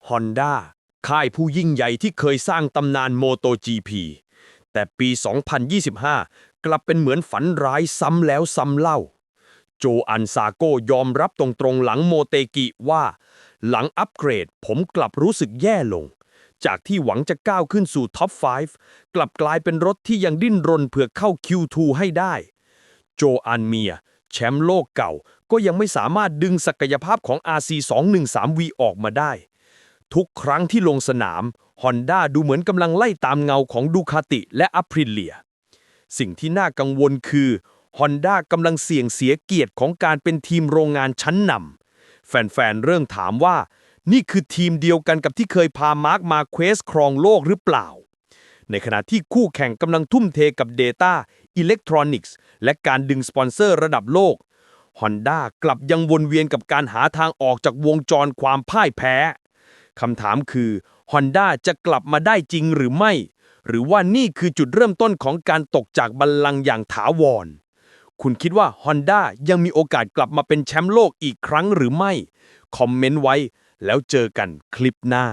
Honda ค่ายผู้ยิ่งใหญ่ที่เคยสร้างตำนาน MotoGP แต่ปี 2025 กลับเป็นเหมือนฝันร้ายซ้ำแล้วซ้ำเล่า โจอันซาโกยอมรับตรงๆหลังโมเตกิว่าหลังอัปเกรดผมกลับรู้สึกแย่ลง จากที่หวังจะก้าวขึ้นสู่ท็อป 5 กลับกลายเป็นรถที่ยังดิ้นรนเพื่อเข้า Q2 ให้ได้ โจอันเมียแชมป์โลกเก่าก็ยังไม่สามารถดึงศักยภาพของ RC213V ออกมาได้ ทุกครั้งที่ลงสนาม Honda ดูเหมือนกำลังไล่ตามเงาของดูคาติและอัพริเลียสิ่งที่น่ากังวลคือ Honda กำลังเสี่ยงเสียเกียรติของการเป็นทีมโรงงานชั้นนำแฟนๆเริ่มถามว่านี่คือทีมเดียวกันกับที่เคยพามาร์คมาเควสครองโลกหรือเปล่าในขณะที่คู่แข่งกำลังทุ่มเทกับ Data Electronics และการดึงสปอนเซอร์ระดับโลก Honda กลับยังวนเวียนกับการหาทางออกจากวงจรความพ่ายแพ้คำถามคือ Honda จะกลับมาได้จริงหรือไม่หรือว่านี่คือจุดเริ่มต้นของการตกจากบัลลังก์อย่างถาวรคุณคิดว่า Honda ยังมีโอกาสกลับมาเป็นแชมป์โลกอีกครั้งหรือไม่คอมเมนต์ไว้แล้วเจอกันคลิปหน้า